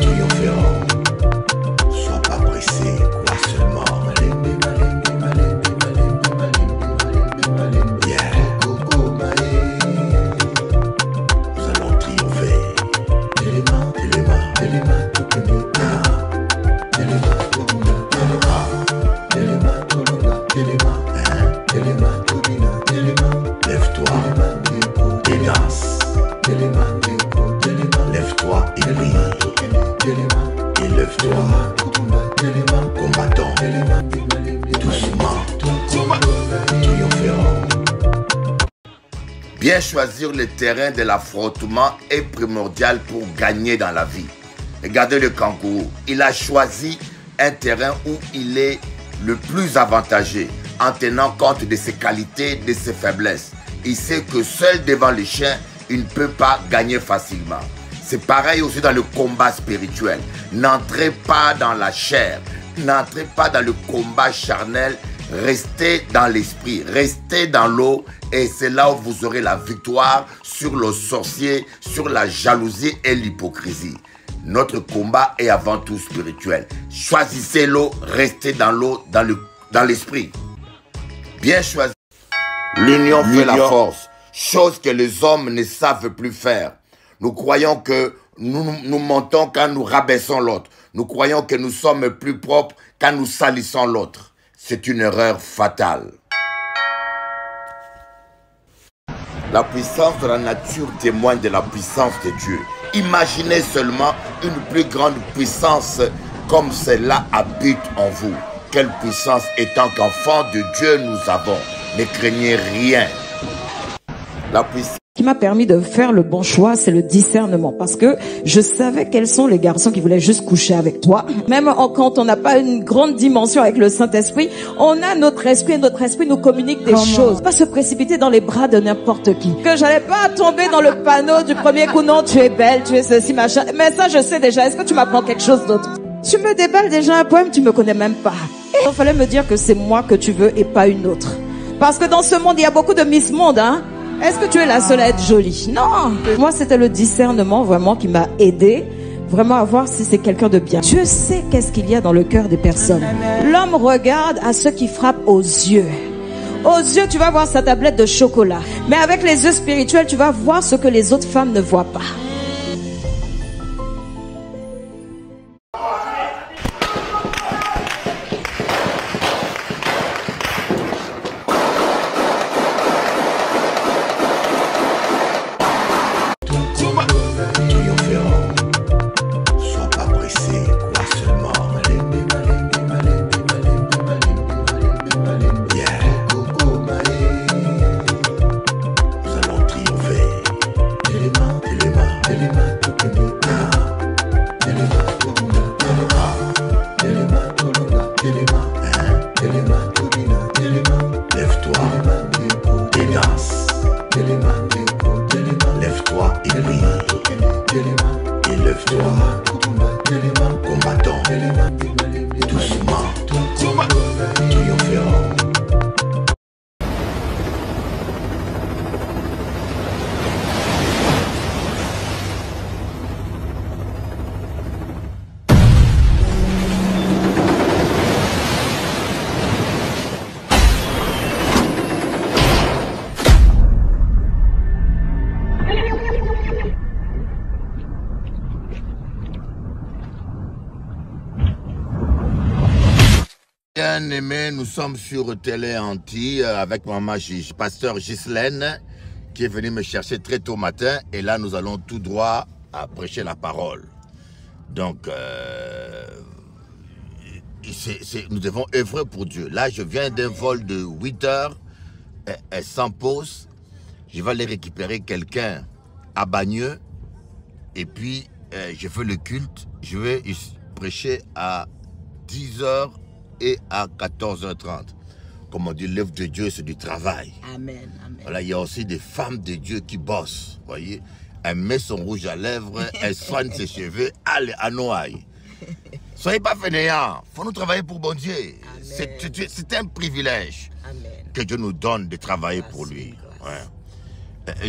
triomphera. Sois pas pressé, crois seulement. Yeah. Nous allons triompher. Lève-toi et danse. Lève-toi et prie. Et lève-toi, combattant. Doucement, triomphera. Bien choisir le terrain de l'affrontement est primordial pour gagner dans la vie. Regardez le kangourou. Il a choisi un terrain où il est le plus avantagé en tenant compte de ses qualités, de ses faiblesses. Il sait que seul devant les chiens, il ne peut pas gagner facilement. C'est pareil aussi dans le combat spirituel. N'entrez pas dans la chair, n'entrez pas dans le combat charnel. Restez dans l'esprit, restez dans l'eau et c'est là où vous aurez la victoire sur le sorcier, sur la jalousie et l'hypocrisie. Notre combat est avant tout spirituel. Choisissez l'eau, restez dans l'eau, dans l'esprit. Bien choisi. L'union fait la force, chose que les hommes ne savent plus faire. Nous croyons que nous mentons quand nous rabaissons l'autre. Nous croyons que nous sommes plus propres quand nous salissons l'autre. C'est une erreur fatale. La puissance de la nature témoigne de la puissance de Dieu. Imaginez seulement une plus grande puissance comme celle-là habite en vous. Quelle puissance étant qu'enfants de Dieu nous avons. Ne craignez rien. La puissance qui m'a permis de faire le bon choix, c'est le discernement. Parce que je savais quels sont les garçons qui voulaient juste coucher avec toi. Même quand on n'a pas une grande dimension avec le Saint-Esprit, on a notre esprit et notre esprit nous communique des choses. Pas se précipiter dans les bras de n'importe qui. Que j'allais pas tomber dans le panneau du premier coup, non, tu es belle, tu es ceci, machin. Mais ça, je sais déjà. Est-ce que tu m'apprends quelque chose d'autre? Tu me déballes déjà un poème, tu me connais même pas. Il fallait me dire que c'est moi que tu veux et pas une autre. Parce que dans ce monde, il y a beaucoup de Miss Monde, hein. Est-ce que tu es la seule à être jolie? Non. Moi, c'était le discernement vraiment qui m'a aidé vraiment à voir si c'est quelqu'un de bien. Dieu sait qu'est-ce qu'il y a dans le cœur des personnes. L'homme regarde à ceux qui frappent aux yeux. Aux yeux, tu vas voir sa tablette de chocolat. Mais avec les yeux spirituels, tu vas voir ce que les autres femmes ne voient pas. Bien-aimés, nous sommes sur Télé Anti avec maman pasteur Ghislaine qui est venue me chercher très tôt matin et là nous allons tout droit à prêcher la parole. Donc nous devons œuvrer pour Dieu. Là je viens d'un vol de 8 heures sans pause. Je vais aller récupérer quelqu'un à Bagneux et puis je fais le culte. Je vais prêcher à 10 heures et à 14h30. Comme on dit, l'œuvre de Dieu, c'est du travail. Amen, amen. Voilà, il y a aussi des femmes de Dieu qui bossent. Vous voyez, elle met son rouge à lèvres, elle soigne ses cheveux, elle à Noailles. Soyez pas fainéants, il faut nous travailler pour bon Dieu. C'est un privilège que Dieu nous donne de travailler pour lui. Ouais.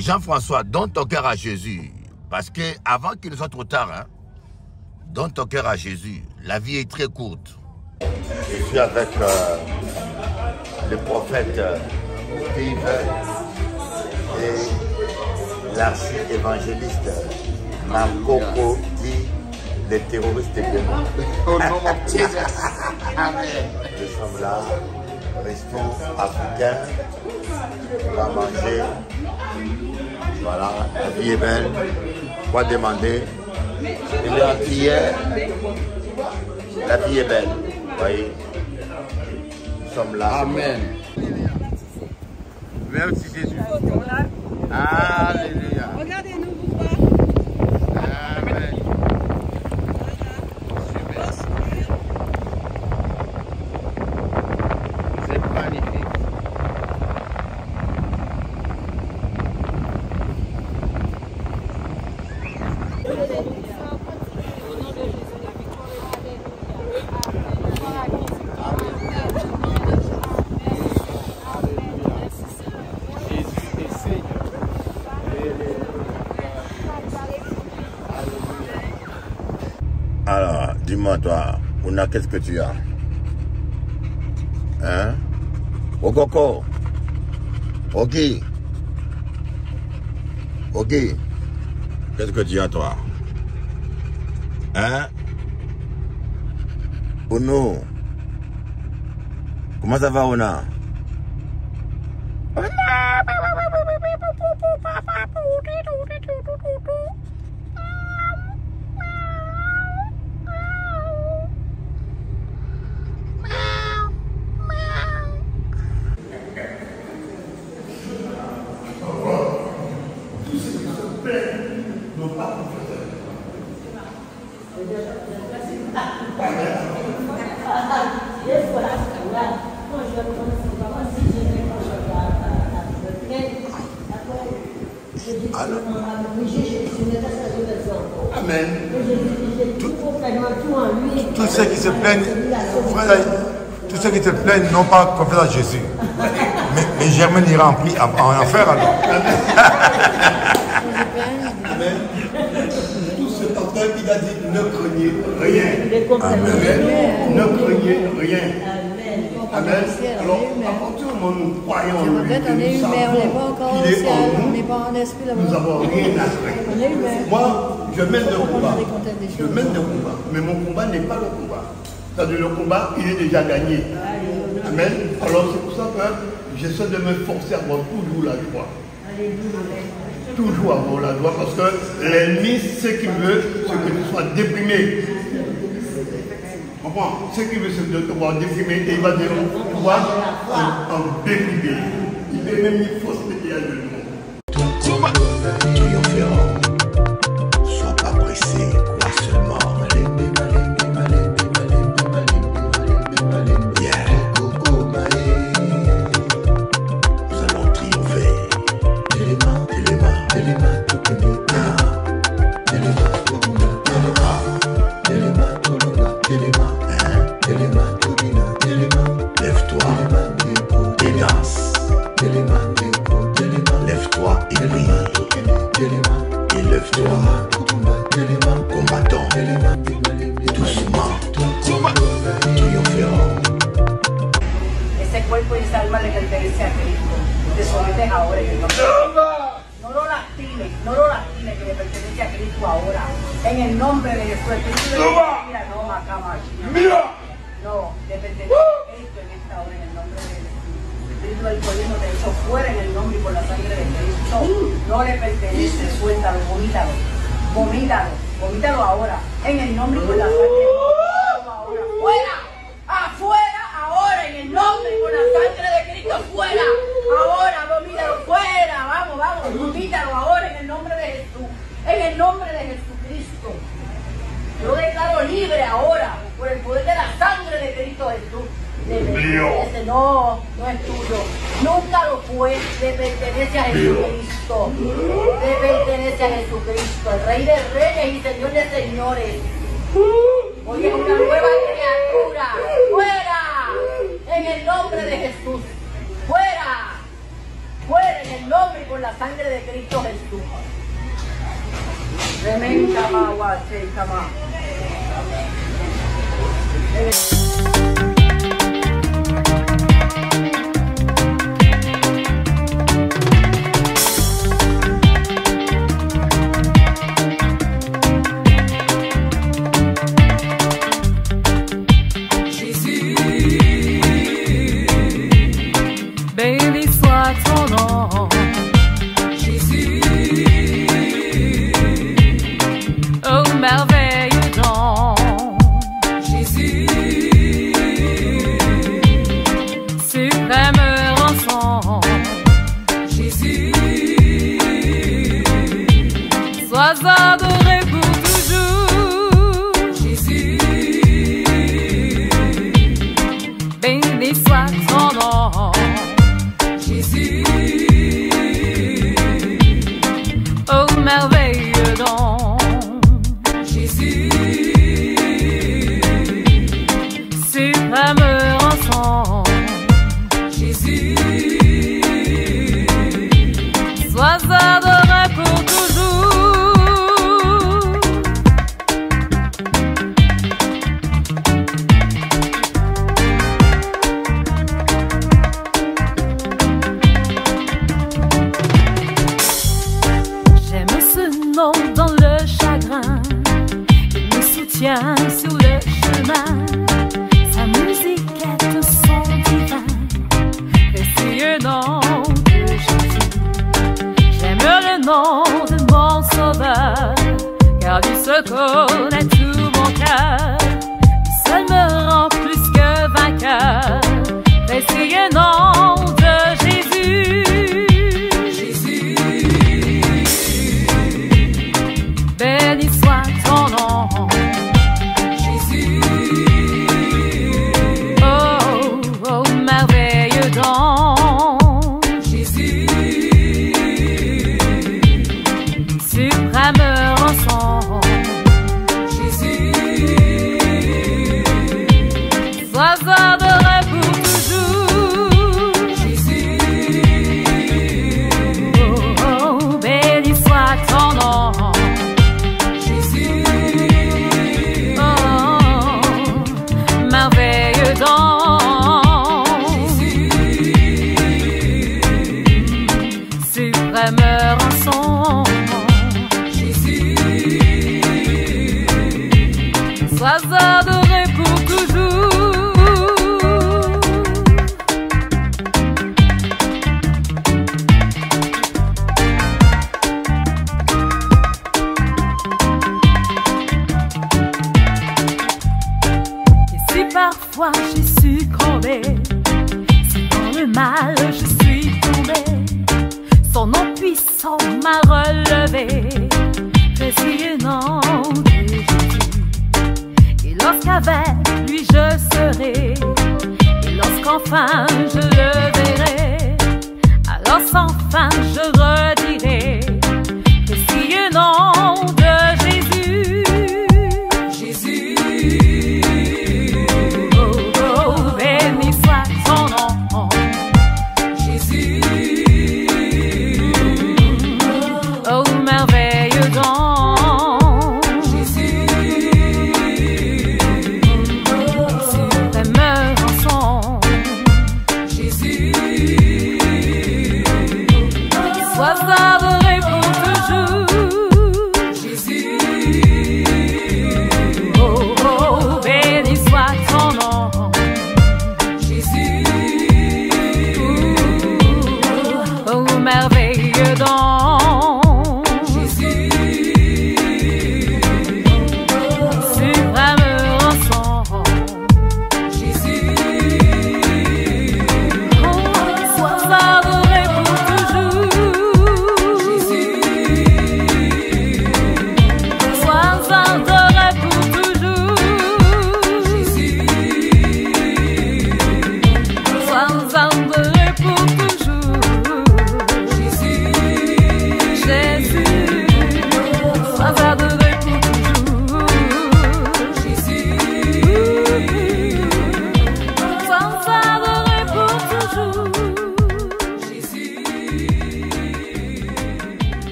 Jean-François, donne ton cœur à Jésus. Parce que avant qu'il ne soit trop tard, hein, Donne ton cœur à Jésus. La vie est très courte. Je suis avec le prophète Steve et l'archi-évangéliste Makoko dit les terroristes démons. Au nom de Jésus. Amen. Nous sommes là, restons africains, on va manger. Voilà, la vie est belle. Quoi demander? Il est antillais. La vie est belle. Vous voyez? Nous sommes là. Amen. Merci Jésus. Alléluia. Regardez-nous, vous voir. Amen. C'est magnifique. Alors, dis-moi toi, Ouna, qu'est-ce que tu as? Hein? Okoko? Ok. Ok. Qu'est-ce que tu as toi? Hein? Ounou? Comment ça va, Ouna? Amen. Tous ceux qui se plaignent, frère, tous ceux qui se plaignent n'ont pas confiance en Jésus. Mais Germaine ira en enfer alors. Amen. Tout ce temps il a dit ne craignez rien. Amen. Ne craignez rien. Amen. Alors, à partir du moment où nous croyons en lui, nous savons qu'il est en nous, nous n'avons rien à craindre. Moi, je mène le combat. Je mène le combat. Mais mon combat n'est pas le combat. C'est-à-dire le combat, il est déjà gagné. Amen. Alors c'est pour ça que j'essaie de me forcer à avoir toujours la joie. Toujours avoir la joie parce que l'ennemi, ce qu'il veut, c'est que tu sois déprimé. Comprends? Ce qu'il veut, c'est de te voir déprimé et il va te voir en déprimé. Il fait même une fausse pétillage de nous. Sois pas pressé, crois seulement. Nous allons triompher. Lève-toi et danse. Lève-toi et prie. Et lève-toi, combattant, doucement, triomphant. Ese cuerpo y esa alma le pertenece a Cristo. Te sometes ahora en el nombre de Cristo. No lo lastimes, que le pertenece a Cristo ahora. En el nombre de Jesús. Mira, no, Macama. Mira. No, le pertenece a Cristo en esta hora, en el nombre de Jesús. El espíritu del alcoholismo te echó fuera en el nombre y por la sangre de Cristo. No le pertenece, suéltalo, vomítalo. Vomítalo ahora. En el nombre y por la sangre de Cristo. Ahora. ¡Fuera! ¡Afuera! Ahora, en el nombre y por la sangre de Cristo, fuera. Ahora, vomítalo, fuera. Vamos, vomítalo ahora en el nombre de Jesús. En el nombre de Jesucristo. Yo declaro libre ahora por el poder de la sangre de Cristo Jesús. Le pertenece, no es tuyo. Nunca lo fue. Le pertenece a Jesucristo. Le pertenece a Jesucristo, el Rey de Reyes y Señor de Señores. Hoy es una nueva criatura. ¡Fuera! En el nombre de Jesús. ¡Fuera! ¡Fuera en el nombre y por la sangre de Cristo Jesús! Remen, cama, guache, cama. Jésus.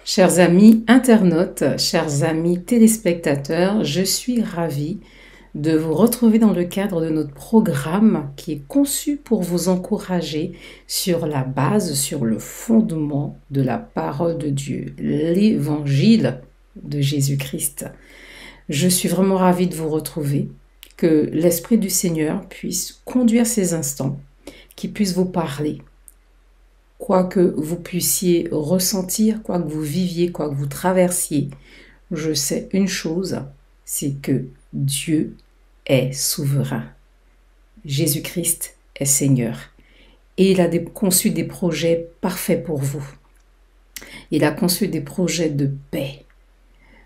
Chers amis internautes, chers amis téléspectateurs, je suis ravie de vous retrouver dans le cadre de notre programme qui est conçu pour vous encourager sur la base, sur le fondement de la parole de Dieu, l'évangile de Jésus-Christ. Je suis vraiment ravie de vous retrouver, que l'Esprit du Seigneur puisse conduire ces instants, qu'il puisse vous parler, quoi que vous puissiez ressentir, quoi que vous viviez, quoi que vous traversiez. Je sais une chose, c'est que Dieu est souverain. Jésus-Christ est Seigneur. Et il a conçu des projets parfaits pour vous. Il a conçu des projets de paix.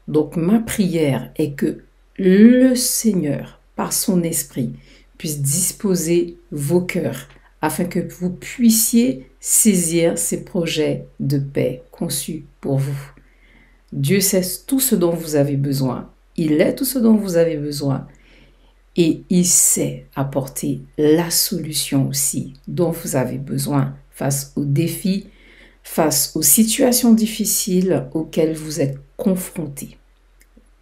Donc ma prière est que le Seigneur, par son esprit, puisse disposer vos cœurs afin que vous puissiez saisir ces projets de paix conçus pour vous. Dieu sait tout ce dont vous avez besoin. Il est tout ce dont vous avez besoin. Et il sait apporter la solution aussi dont vous avez besoin face aux défis, face aux situations difficiles auxquelles vous êtes confrontés.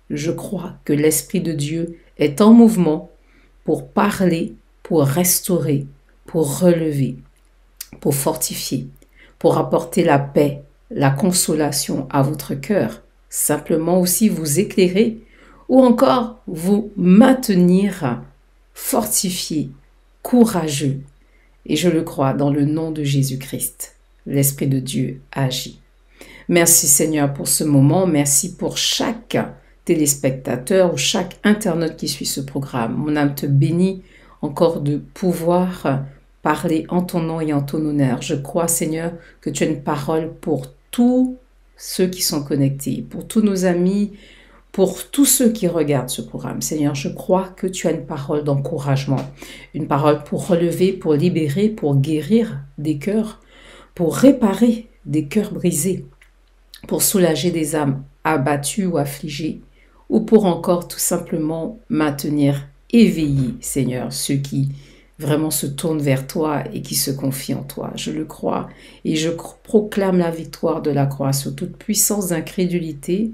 Je crois que l'Esprit de Dieu est en mouvement pour parler, pour restaurer, pour relever, pour fortifier, pour apporter la paix, la consolation à votre cœur, simplement aussi vous éclairer ou encore vous maintenir fortifié, courageux. Et je le crois dans le nom de Jésus-Christ. L'Esprit de Dieu agit. Merci Seigneur pour ce moment. Merci pour chaque téléspectateur ou chaque internaute qui suit ce programme. Mon âme te bénit encore de pouvoir parler en ton nom et en ton honneur. Je crois Seigneur que tu as une parole pour tous ceux qui sont connectés, pour tous nos amis, pour tous ceux qui regardent ce programme. Seigneur, je crois que tu as une parole d'encouragement, une parole pour relever, pour libérer, pour guérir des cœurs, pour réparer des cœurs brisés, pour soulager des âmes abattues ou affligées, ou pour encore tout simplement maintenir éveillés, Seigneur, ceux qui vraiment se tournent vers toi et qui se confient en toi. Je le crois et je proclame la victoire de la croix sur toute puissance d'incrédulité,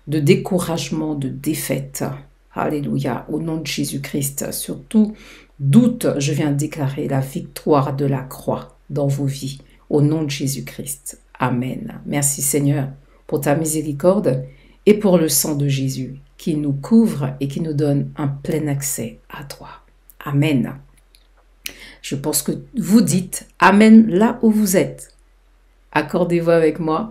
de découragement, de défaite. Alléluia, au nom de Jésus-Christ. Sur tout doute, je viens déclarer la victoire de la croix dans vos vies, au nom de Jésus-Christ. Amen. Merci Seigneur pour ta miséricorde et pour le sang de Jésus qui nous couvre et qui nous donne un plein accès à toi. Amen. Je pense que vous dites Amen là où vous êtes. Accordez-vous avec moi.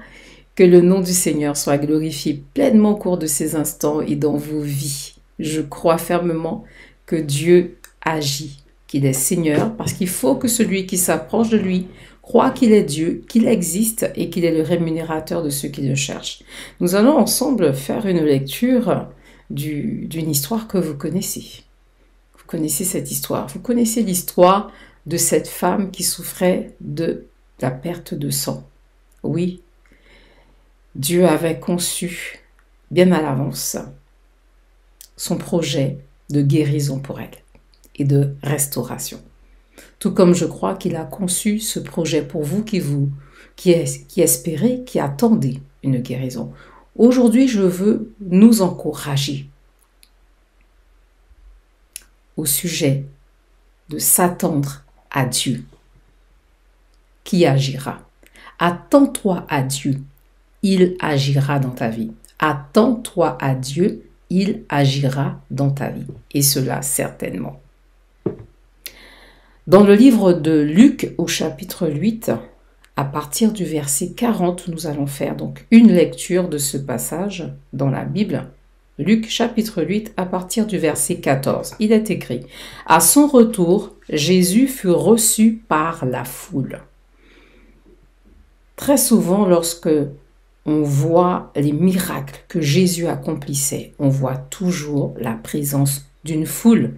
Que le nom du Seigneur soit glorifié pleinement au cours de ces instants et dans vos vies. Je crois fermement que Dieu agit, qu'il est Seigneur, parce qu'il faut que celui qui s'approche de lui croit qu'il est Dieu, qu'il existe et qu'il est le rémunérateur de ceux qui le cherchent. Nous allons ensemble faire une lecture d'une histoire que vous connaissez. Vous connaissez cette histoire. Vous connaissez l'histoire de cette femme qui souffrait de la perte de sang. Oui, Dieu avait conçu bien à l'avance son projet de guérison pour elle et de restauration. Tout comme je crois qu'il a conçu ce projet pour vous qui espérez, qui attendez une guérison. Aujourd'hui, je veux nous encourager au sujet de s'attendre à Dieu qui agira. Attends-toi à Dieu. Il agira dans ta vie. Attends-toi à Dieu, il agira dans ta vie. Et cela certainement. Dans le livre de Luc au chapitre 8, à partir du verset 40, nous allons faire donc une lecture de ce passage dans la Bible. Luc chapitre 8 à partir du verset 14. Il est écrit « À son retour, Jésus fut reçu par la foule. » Très souvent, lorsque on voit les miracles que Jésus accomplissait, on voit toujours la présence d'une foule.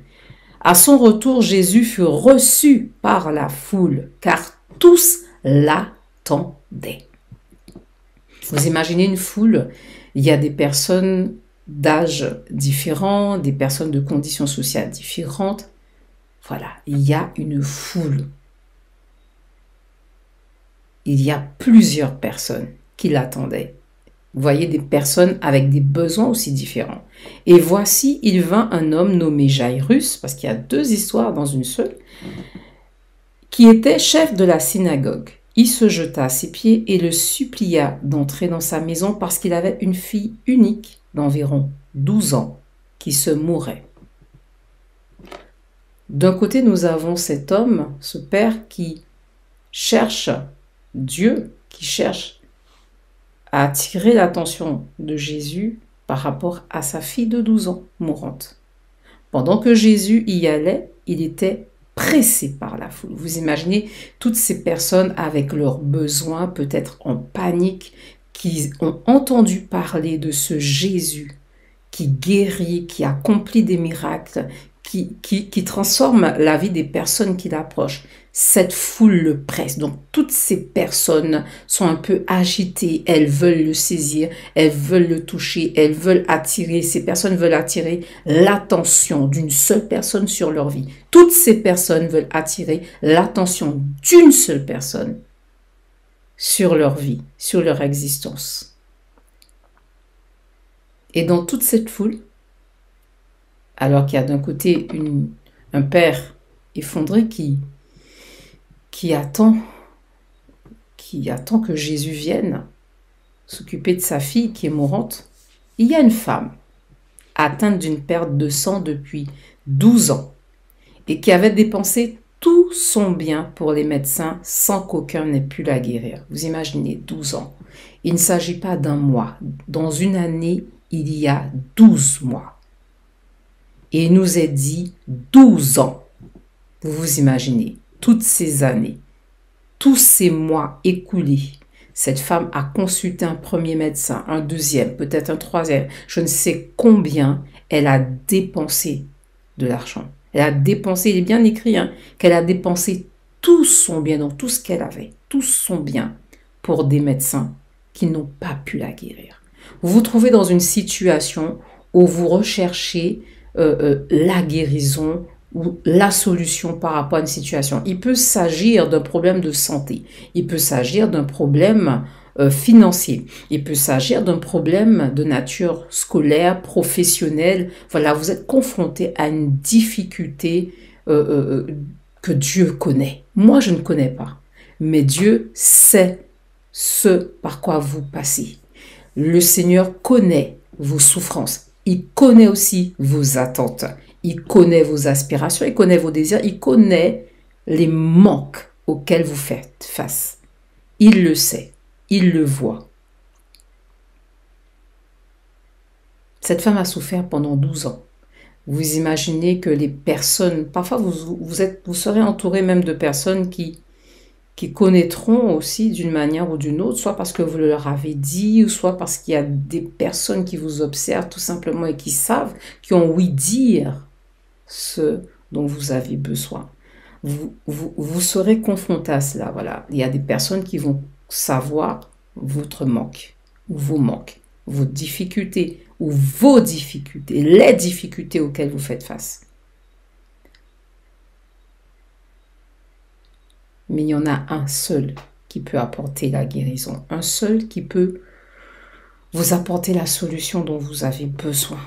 À son retour, Jésus fut reçu par la foule, car tous l'attendaient. Vous imaginez une foule, il y a des personnes d'âge différents, des personnes de conditions sociales différentes. Voilà, il y a une foule. Il y a plusieurs personnes qui l'attendaient. Vous voyez, des personnes avec des besoins aussi différents. Et voici, il vint un homme nommé Jairus, parce qu'il y a deux histoires dans une seule, qui était chef de la synagogue. Il se jeta à ses pieds et le supplia d'entrer dans sa maison parce qu'il avait une fille unique d'environ 12 ans qui se mourait. D'un côté, nous avons cet homme, ce père qui cherche Dieu, qui cherche à attirer l'attention de Jésus par rapport à sa fille de 12 ans mourante. Pendant que Jésus y allait, il était pressé par la foule. Vous imaginez toutes ces personnes avec leurs besoins, peut-être en panique, qui ont entendu parler de ce Jésus qui guérit, qui accomplit des miracles, qui transforme la vie des personnes qui l'approchent. Cette foule le presse. Donc, toutes ces personnes sont un peu agitées. Elles veulent le saisir, elles veulent le toucher, elles veulent attirer. Ces personnes veulent attirer l'attention d'une seule personne sur leur vie. Toutes ces personnes veulent attirer l'attention d'une seule personne sur leur vie, sur leur existence. Et dans toute cette foule, alors qu'il y a d'un côté un père effondré qui attend que Jésus vienne s'occuper de sa fille qui est mourante, il y a une femme atteinte d'une perte de sang depuis 12 ans et qui avait dépensé tout son bien pour les médecins sans qu'aucun n'ait pu la guérir. Vous imaginez, 12 ans. Il ne s'agit pas d'un mois. Dans une année, il y a 12 mois. Et il nous est dit 12 ans. Vous vous imaginez, toutes ces années, tous ces mois écoulés, cette femme a consulté un premier médecin, un deuxième, peut-être un troisième. Je ne sais combien elle a dépensé de l'argent. Elle a dépensé, il est bien écrit, qu'elle a dépensé tout son bien, donc tout ce qu'elle avait, tout son bien pour des médecins qui n'ont pas pu la guérir. Vous vous trouvez dans une situation où vous recherchez la guérison ou la solution par rapport à une situation. Il peut s'agir d'un problème de santé, il peut s'agir d'un problème financier, il peut s'agir d'un problème de nature scolaire, professionnelle. Voilà, vous êtes confronté à une difficulté que Dieu connaît. Moi, je ne connais pas, mais Dieu sait ce par quoi vous passez. Le Seigneur connaît vos souffrances. Il connaît aussi vos attentes. Il connaît vos aspirations, il connaît vos désirs, il connaît les manques auxquels vous faites face. Il le sait, il le voit. Cette femme a souffert pendant 12 ans. Vous imaginez que les personnes, parfois vous serez entouré même de personnes qui connaîtront aussi d'une manière ou d'une autre, soit parce que vous leur avez dit, ou soit parce qu'il y a des personnes qui vous observent tout simplement et qui savent, qui ont ouï dire ce dont vous avez besoin. Vous serez confronté à cela. Voilà. Il y a des personnes qui vont savoir votre manque, ou vos manques, vos difficultés, ou vos difficultés, les difficultés auxquelles vous faites face. Mais il y en a un seul qui peut apporter la guérison, un seul qui peut vous apporter la solution dont vous avez besoin.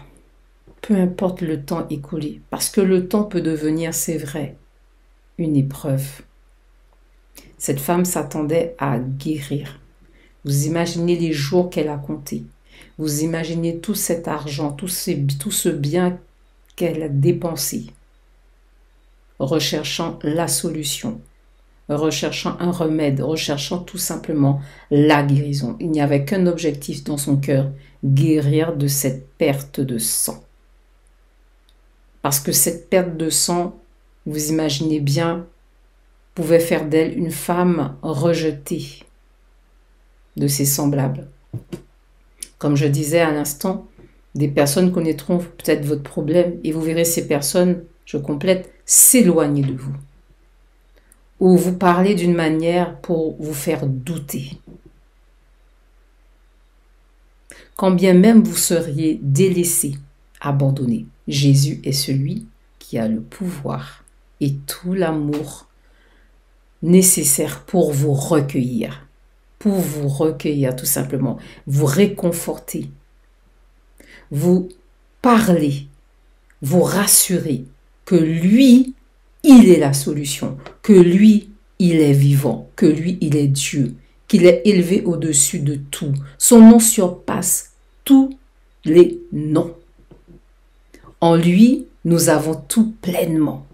Peu importe le temps écoulé, parce que le temps peut devenir, c'est vrai, une épreuve. Cette femme s'attendait à guérir. Vous imaginez les jours qu'elle a comptés. Vous imaginez tout cet argent, tout ce bien qu'elle a dépensé, recherchant la solution, recherchant un remède, recherchant tout simplement la guérison. Il n'y avait qu'un objectif dans son cœur, guérir de cette perte de sang. Parce que cette perte de sang, vous imaginez bien, pouvait faire d'elle une femme rejetée de ses semblables. Comme je disais à l'instant, des personnes connaîtront peut-être votre problème et vous verrez ces personnes, je complète, s'éloigner de vous. Ou vous parler d'une manière pour vous faire douter. Quand bien même vous seriez délaissé, abandonné, Jésus est celui qui a le pouvoir et tout l'amour nécessaire pour vous recueillir, pour vous recueillir tout simplement, vous réconforter, vous parler, vous rassurer que lui, il est la solution, que lui, il est vivant, que lui, il est Dieu, qu'il est élevé au-dessus de tout. Son nom surpasse tous les noms. En lui, nous avons tout pleinement.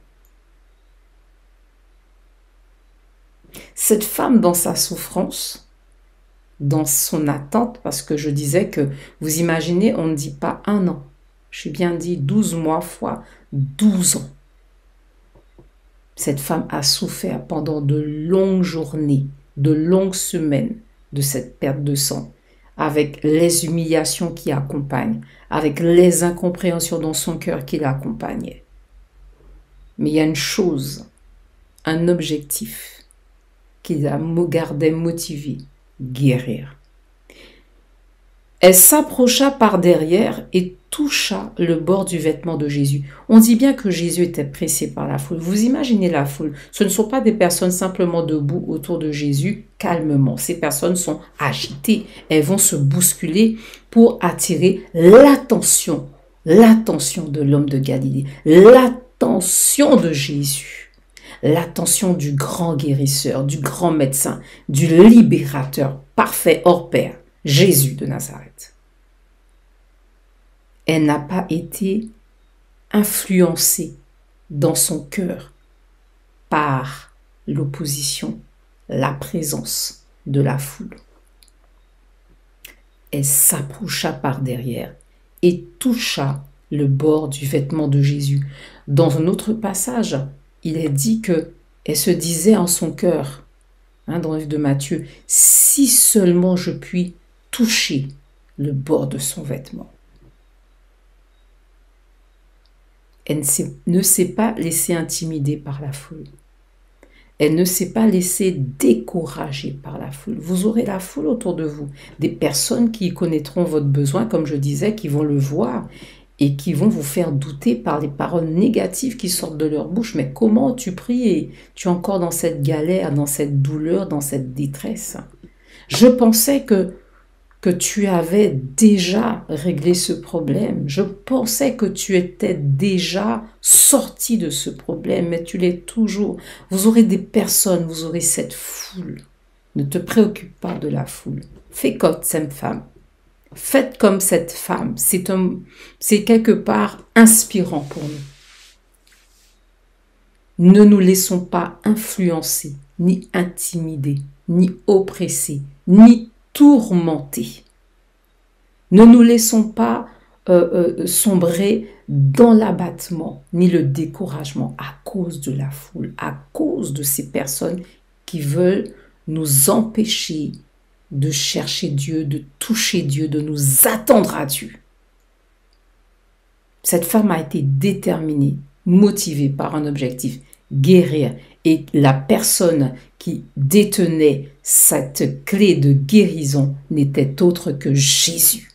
Cette femme, dans sa souffrance, dans son attente, parce que je disais que, vous imaginez, on ne dit pas 1 an. J'ai bien dit 12 mois fois 12 ans. Cette femme a souffert pendant de longues journées, de longues semaines de cette perte de sang, avec les humiliations qui accompagnent, avec les incompréhensions dans son cœur qui l'accompagnaient. Mais il y a une chose, un objectif qui la gardait motivée, guérir. Elle s'approcha par derrière et toucha le bord du vêtement de Jésus. On dit bien que Jésus était pressé par la foule. Vous imaginez la foule. Ce ne sont pas des personnes simplement debout autour de Jésus calmement. Ces personnes sont agitées. Elles vont se bousculer pour attirer l'attention de l'homme de Galilée, l'attention de Jésus, l'attention du grand guérisseur, du grand médecin, du libérateur parfait hors pair, Jésus de Nazareth. Elle n'a pas été influencée dans son cœur par l'opposition, la présence de la foule. Elle s'approcha par derrière et toucha le bord du vêtement de Jésus. Dans un autre passage, il est dit qu'elle se disait en son cœur, dans le livre de Matthieu, « Si seulement je puis toucher le bord de son vêtement. » Elle ne s'est pas laissée intimider par la foule. Elle ne s'est pas laissée décourager par la foule. Vous aurez la foule autour de vous. Des personnes qui connaîtront votre besoin, comme je disais, qui vont le voir et qui vont vous faire douter par les paroles négatives qui sortent de leur bouche. Mais comment tu pries et tu es encore dans cette galère, dans cette douleur, dans cette détresse? Je pensais que tu avais déjà réglé ce problème. Je pensais que tu étais déjà sorti de ce problème, mais tu l'es toujours. Vous aurez des personnes, vous aurez cette foule. Ne te préoccupe pas de la foule. Fais comme cette femme. Faites comme cette femme. C'est quelque part inspirant pour nous. Ne nous laissons pas influencer, ni intimider, ni oppresser, ni tourmentés. Ne nous laissons pas sombrer dans l'abattement ni le découragement à cause de la foule, à cause de ces personnes qui veulent nous empêcher de chercher Dieu, de toucher Dieu, de nous attendre à Dieu. Cette femme a été déterminée, motivée par un objectif, guérir. Et la personne qui détenait cette clé de guérison n'était autre que Jésus.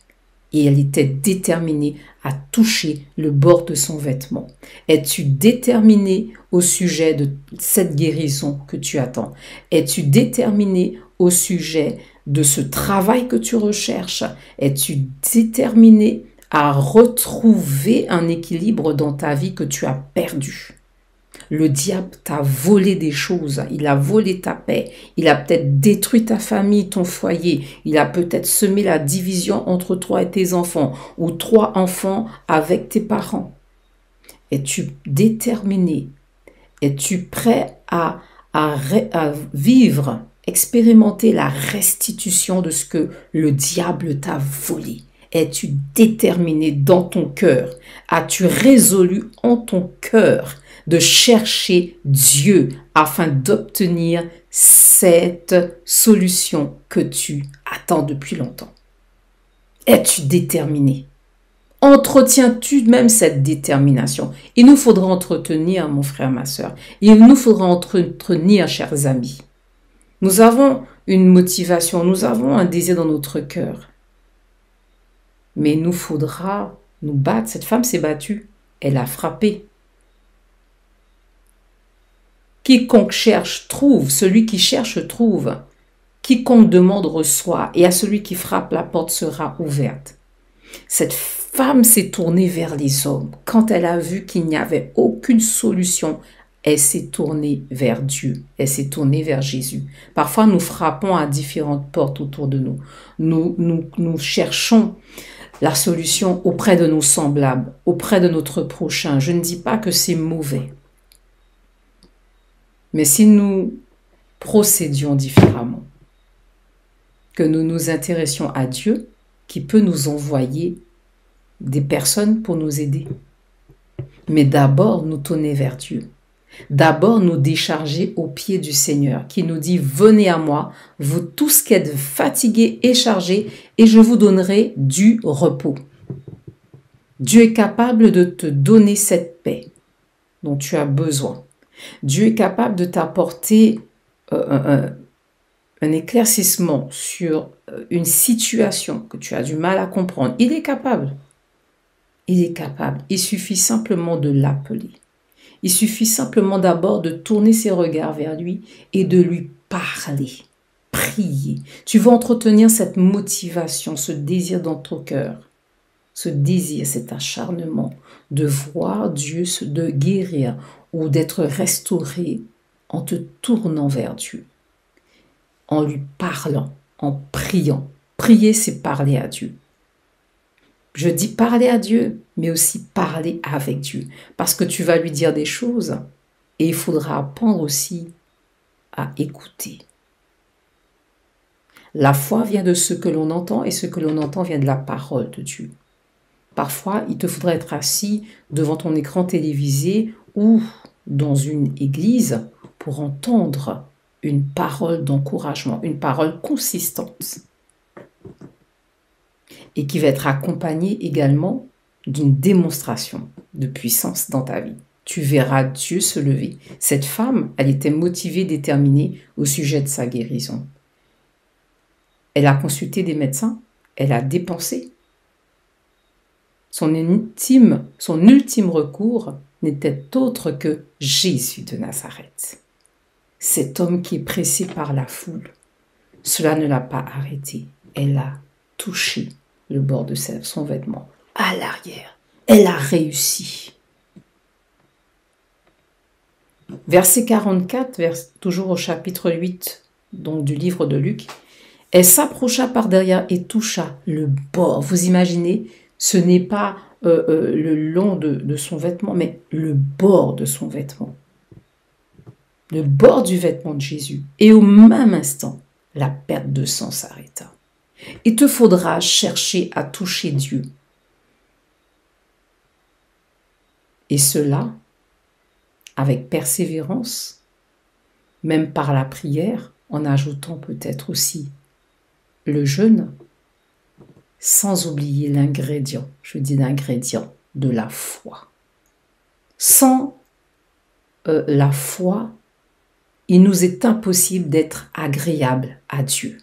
Et elle était déterminée à toucher le bord de son vêtement. Es-tu déterminé au sujet de cette guérison que tu attends? Es-tu déterminé au sujet de ce travail que tu recherches? Es-tu déterminé à retrouver un équilibre dans ta vie que tu as perdu? Le diable t'a volé des choses, il a volé ta paix, il a peut-être détruit ta famille, ton foyer, il a peut-être semé la division entre toi et tes enfants, ou 3 enfants avec tes parents. Es-tu déterminé? Es-tu prêt à vivre, expérimenter la restitution de ce que le diable t'a volé? Es-tu déterminé dans ton cœur? As-tu résolu en ton cœur de chercher Dieu afin d'obtenir cette solution que tu attends depuis longtemps? Es-tu déterminé? Entretiens-tu même cette détermination? Il nous faudra entretenir, mon frère, ma soeur. Il nous faudra entretenir, chers amis. Nous avons une motivation, nous avons un désir dans notre cœur. Mais il nous faudra nous battre. Cette femme s'est battue. Elle a frappé. Quiconque cherche, trouve. Celui qui cherche, trouve. Quiconque demande reçoit, et à celui qui frappe, la porte sera ouverte. Cette femme s'est tournée vers les hommes. Quand elle a vu qu'il n'y avait aucune solution, elle s'est tournée vers Dieu. Elle s'est tournée vers Jésus. Parfois, nous frappons à différentes portes autour de nous. Nous cherchons la solution auprès de nos semblables, auprès de notre prochain. Je ne dis pas que c'est mauvais. Mais si nous procédions différemment, que nous nous intéressions à Dieu, qui peut nous envoyer des personnes pour nous aider. Mais d'abord, nous tourner vers Dieu. D'abord, nous décharger aux pieds du Seigneur, qui nous dit « Venez à moi, vous tous qui êtes fatigués et chargés, et je vous donnerai du repos. » Dieu est capable de te donner cette paix dont tu as besoin. Dieu est capable de t'apporter un éclaircissement sur une situation que tu as du mal à comprendre. Il est capable. Il est capable. Il suffit simplement de l'appeler. Il suffit simplement d'abord de tourner ses regards vers lui et de lui parler, prier. Tu vas entretenir cette motivation, ce désir dans ton cœur, ce désir, cet acharnement de voir Dieu, de guérir ou d'être restauré en te tournant vers Dieu, en lui parlant, en priant. Prier, c'est parler à Dieu. Je dis parler à Dieu, mais aussi parler avec Dieu. Parce que tu vas lui dire des choses et il faudra apprendre aussi à écouter. La foi vient de ce que l'on entend et ce que l'on entend vient de la parole de Dieu. Parfois, il te faudra être assis devant ton écran télévisé ou dans une église pour entendre une parole d'encouragement, une parole consistante. Et qui va être accompagnée également d'une démonstration de puissance dans ta vie. Tu verras Dieu se lever. Cette femme, elle était motivée, déterminée au sujet de sa guérison. Elle a consulté des médecins, elle a dépensé. Son ultime recours n'était autre que Jésus de Nazareth. Cet homme qui est pressé par la foule, cela ne l'a pas arrêté. Elle a touché le bord de son vêtement à l'arrière. Elle a réussi. Verset 44, toujours au chapitre 8 donc du livre de Luc. Elle s'approcha par derrière et toucha le bord. Vous imaginez, ce n'est pas le long de son vêtement, mais le bord de son vêtement. Le bord du vêtement de Jésus. Et au même instant, la perte de sang s'arrêta. Il te faudra chercher à toucher Dieu. Et cela, avec persévérance, même par la prière, en ajoutant peut-être aussi le jeûne, sans oublier l'ingrédient, je dis l'ingrédient de la foi. Sans la foi, il nous est impossible d'être agréable à Dieu.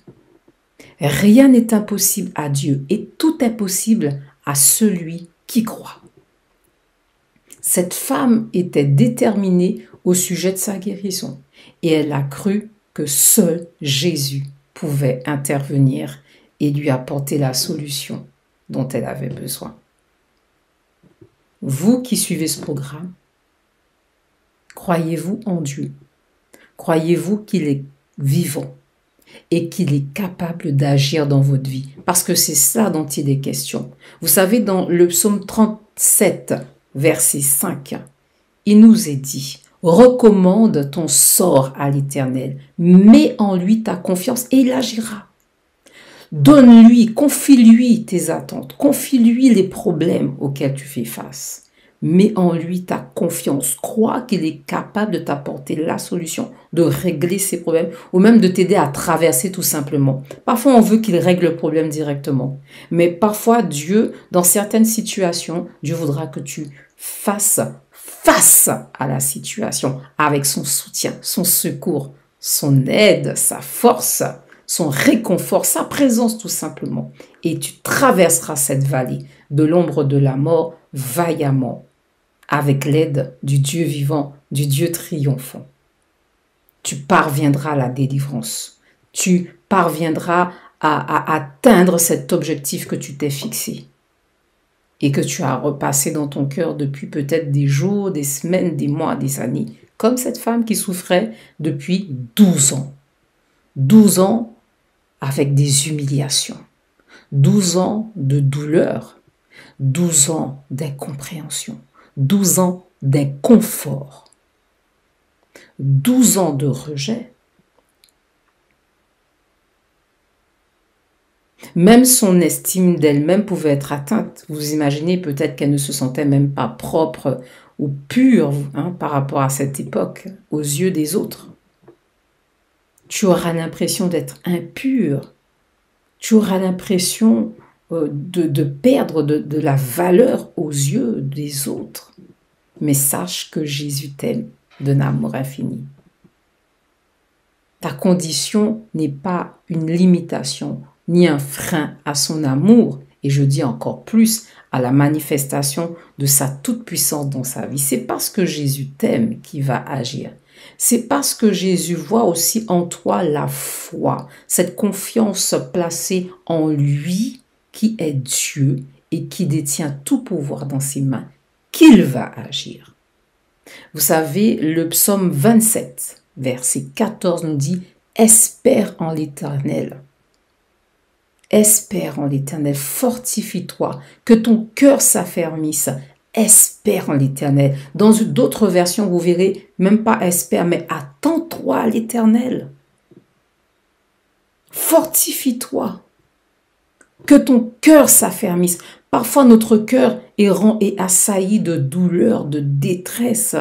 Rien n'est impossible à Dieu et tout est possible à celui qui croit. Cette femme était déterminée au sujet de sa guérison et elle a cru que seul Jésus pouvait intervenir et lui apporter la solution dont elle avait besoin. Vous qui suivez ce programme, croyez-vous en Dieu? Croyez-vous qu'il est vivant et qu'il est capable d'agir dans votre vie? Parce que c'est ça dont il est question. Vous savez, dans le psaume 37, verset 5, il nous est dit « Recommande ton sort à l'Éternel, mets en lui ta confiance et il agira. Donne-lui, confie-lui tes attentes, confie-lui les problèmes auxquels tu fais face. Mets en lui ta confiance, crois qu'il est capable de t'apporter la solution, de régler ses problèmes ou même de t'aider à traverser tout simplement. Parfois, on veut qu'il règle le problème directement. Mais parfois, Dieu, dans certaines situations, Dieu voudra que tu fasses face à la situation avec son soutien, son secours, son aide, sa force, son réconfort, sa présence tout simplement. Et tu traverseras cette vallée de l'ombre de la mort vaillamment, avec l'aide du Dieu vivant, du Dieu triomphant. Tu parviendras à la délivrance. tu parviendras à atteindre cet objectif que tu t'es fixé et que tu as repassé dans ton cœur depuis peut-être des jours, des semaines, des mois, des années. Comme cette femme qui souffrait depuis 12 ans. 12 ans avec des humiliations. 12 ans de douleur. 12 ans d'incompréhension. 12 ans d'inconfort. 12 ans de rejet. Même son estime d'elle-même pouvait être atteinte. Vous imaginez peut-être qu'elle ne se sentait même pas propre ou pure par rapport à cette époque, aux yeux des autres. Tu auras l'impression d'être impur. Tu auras l'impression de perdre de la valeur aux yeux des autres. Mais sache que Jésus t'aime d'un amour infini. Ta condition n'est pas une limitation ni un frein à son amour, et je dis encore plus à la manifestation de sa toute-puissance dans sa vie. C'est parce que Jésus t'aime qu'il va agir. C'est parce que Jésus voit aussi en toi la foi, cette confiance placée en lui qui est Dieu et qui détient tout pouvoir dans ses mains, qu'il va agir. Vous savez, le psaume 27, verset 14 nous dit « Espère en l'Éternel ». Espère en l'Éternel, fortifie-toi, que ton cœur s'affermisse. Espère en l'Éternel. Dans d'autres versions, vous verrez, même pas espère, mais attends-toi à l'Éternel. Fortifie-toi, que ton cœur s'affermisse. Parfois, notre cœur errant est assailli de douleur, de détresse,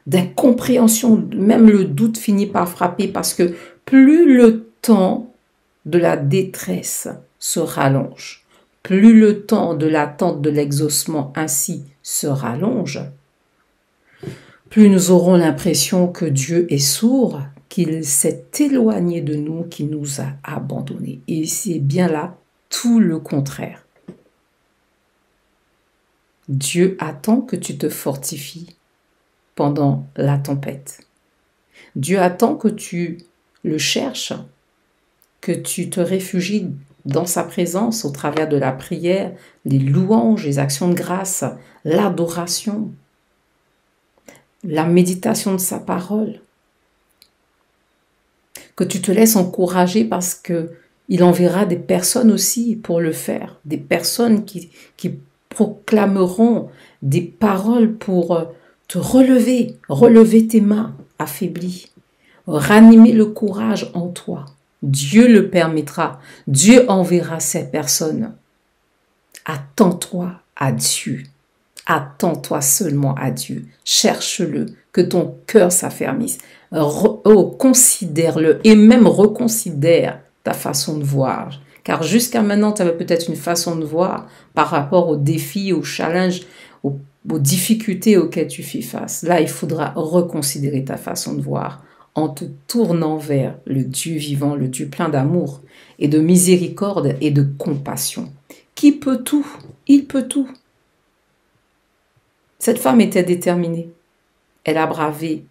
d'incompréhension. Même le doute finit par frapper parce que plus le temps de la détresse se rallonge, plus le temps de l'attente de l'exaucement ainsi se rallonge, plus nous aurons l'impression que Dieu est sourd, qu'il s'est éloigné de nous, qu'il nous a abandonnés. Et c'est bien là tout le contraire. Dieu attend que tu te fortifies pendant la tempête. Dieu attend que tu le cherches, que tu te réfugies dans sa présence au travers de la prière, les louanges, les actions de grâce, l'adoration, la méditation de sa parole. Que tu te laisses encourager parce que il enverra des personnes aussi pour le faire, des personnes qui proclameront des paroles pour te relever tes mains affaiblies, ranimer le courage en toi. Dieu le permettra. Dieu enverra ces personnes. Attends-toi à Dieu. Attends-toi seulement à Dieu. Cherche-le, que ton cœur s'affermisse. Considère-le et même reconsidère ta façon de voir. Car jusqu'à maintenant, tu avais peut-être une façon de voir par rapport aux défis, aux challenges, aux difficultés auxquelles tu fais face. Là, il faudra reconsidérer ta façon de voir en te tournant vers le Dieu vivant, le Dieu plein d'amour et de miséricorde et de compassion. Qui peut tout? Il peut tout. Cette femme était déterminée. Elle a bravé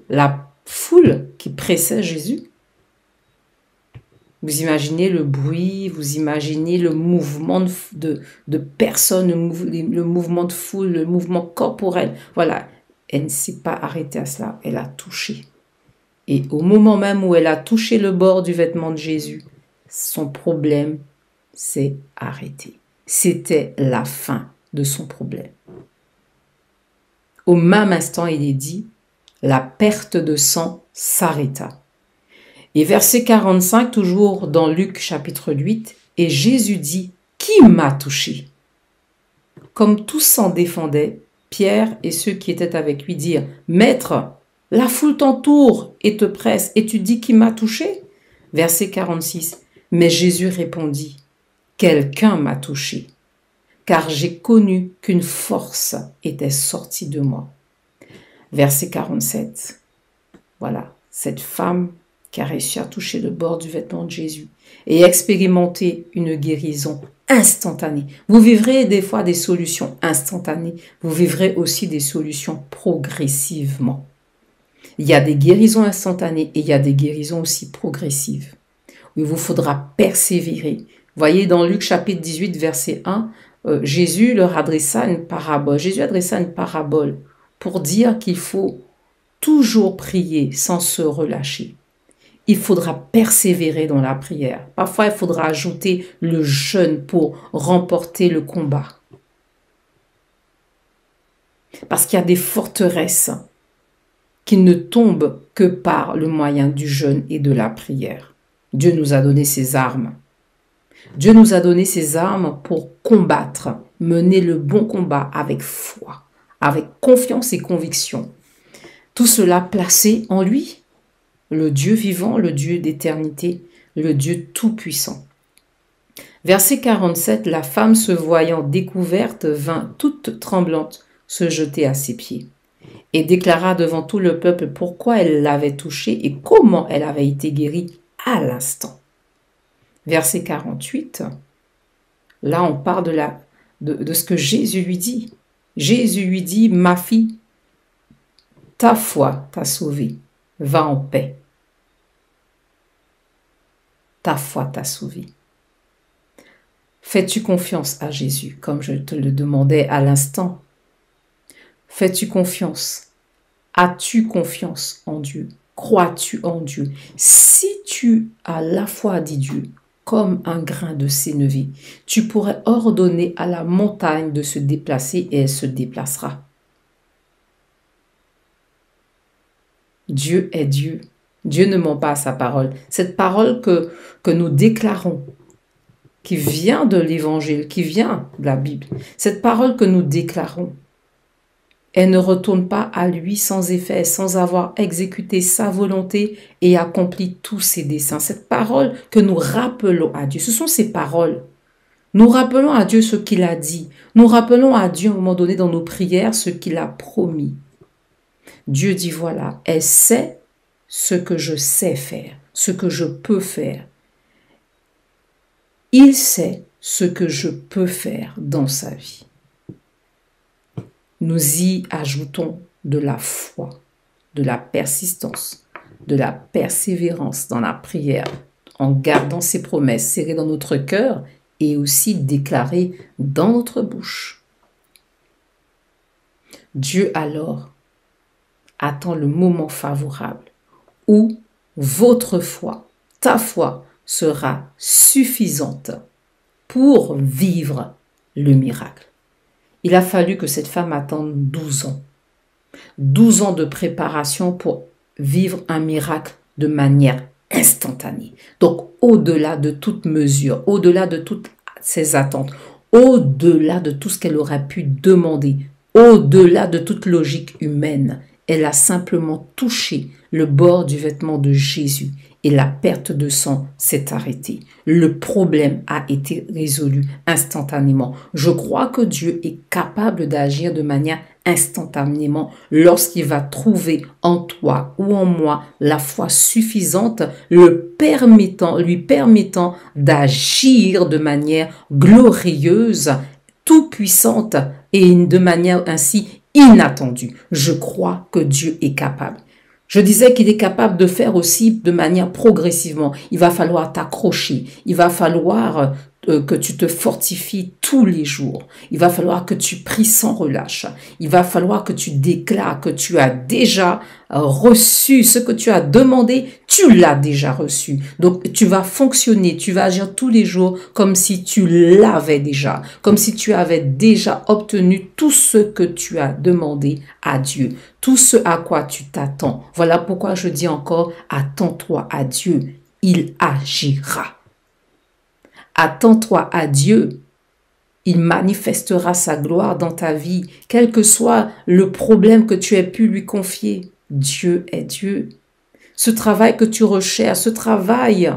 la foule qui pressait Jésus. Vous imaginez le bruit, vous imaginez le mouvement de personnes, le mouvement de foule, le mouvement corporel. Voilà. Elle ne s'est pas arrêtée à cela, elle a touché. Et au moment même où elle a touché le bord du vêtement de Jésus, son problème s'est arrêté. C'était la fin de son problème. Au même instant, il est dit, la perte de sang s'arrêta. Et verset 45, toujours dans Luc chapitre 8, et Jésus dit, qui m'a touché? Comme tous s'en défendaient, Pierre et ceux qui étaient avec lui dirent, Maître, la foule t'entoure et te presse, et tu dis qui m'a touché? Verset 46. Mais Jésus répondit, Quelqu'un m'a touché, car j'ai connu qu'une force était sortie de moi. Verset 47. Voilà, cette femme qui a réussi à toucher le bord du vêtement de Jésus et expérimenter une guérison instantanée. Vous vivrez des fois des solutions instantanées, vous vivrez aussi des solutions progressivement. Il y a des guérisons instantanées et il y a des guérisons aussi progressives. Il vous faudra persévérer. Voyez dans Luc chapitre 18, verset 1, Jésus leur adressa une parabole. Jésus adressa une parabole pour dire qu'il faut toujours prier sans se relâcher. Il faudra persévérer dans la prière. Parfois, il faudra ajouter le jeûne pour remporter le combat. Parce qu'il y a des forteresses qui ne tombent que par le moyen du jeûne et de la prière. Dieu nous a donné ses armes. Dieu nous a donné ses armes pour combattre, mener le bon combat avec foi, avec confiance et conviction. Tout cela placé en lui, le Dieu vivant, le Dieu d'éternité, le Dieu tout-puissant. Verset 47, la femme se voyant découverte vint toute tremblante se jeter à ses pieds et déclara devant tout le peuple pourquoi elle l'avait touché et comment elle avait été guérie à l'instant. Verset 48, là on parle de ce que Jésus lui dit. Jésus lui dit, ma fille, ta foi t'a sauvée, va en paix. Ta foi t'a sauvée. Fais-tu confiance à Jésus, comme je te le demandais à l'instant? Fais-tu confiance? As-tu confiance en Dieu? Crois-tu en Dieu? Si tu as la foi, dit Dieu, comme un grain de sénévé, tu pourrais ordonner à la montagne de se déplacer et elle se déplacera. Dieu est Dieu. Dieu ne ment pas à sa parole. Cette parole que nous déclarons, qui vient de l'Évangile, qui vient de la Bible, cette parole que nous déclarons, elle ne retourne pas à lui sans effet, sans avoir exécuté sa volonté et accompli tous ses desseins. Cette parole que nous rappelons à Dieu, ce sont ses paroles. Nous rappelons à Dieu ce qu'il a dit. Nous rappelons à Dieu à un moment donné dans nos prières ce qu'il a promis. Dieu dit voilà, elle sait ce que je sais faire, ce que je peux faire. Il sait ce que je peux faire dans sa vie. Nous y ajoutons de la foi, de la persistance, de la persévérance dans la prière, en gardant ses promesses serrées dans notre cœur et aussi déclarées dans notre bouche. Dieu alors attend le moment favorable où votre foi, ta foi, sera suffisante pour vivre le miracle. Il a fallu que cette femme attende 12 ans. 12 ans de préparation pour vivre un miracle de manière instantanée. Donc, au-delà de toute mesure, au-delà de toutes ses attentes, au-delà de tout ce qu'elle aurait pu demander, au-delà de toute logique humaine, elle a simplement touché le bord du vêtement de Jésus et la perte de sang s'est arrêtée. Le problème a été résolu instantanément. Je crois que Dieu est capable d'agir de manière instantanément lorsqu'il va trouver en toi ou en moi la foi suffisante lui permettant d'agir de manière glorieuse, tout puissante et de manière ainsi inattendue. Je crois que Dieu est capable. Je disais qu'il est capable de faire aussi de manière progressivement. Il va falloir t'accrocher. Il va falloir que tu te fortifies tous les jours. Il va falloir que tu pries sans relâche. Il va falloir que tu déclares que tu as déjà reçu ce que tu as demandé, tu l'as déjà reçu. Donc tu vas fonctionner, tu vas agir tous les jours comme si tu l'avais déjà, comme si tu avais déjà obtenu tout ce que tu as demandé à Dieu, tout ce à quoi tu t'attends. Voilà pourquoi je dis encore, attends-toi à Dieu, il agira. Attends-toi à Dieu, il manifestera sa gloire dans ta vie, quel que soit le problème que tu aies pu lui confier. Dieu est Dieu. Ce travail que tu recherches, ce travail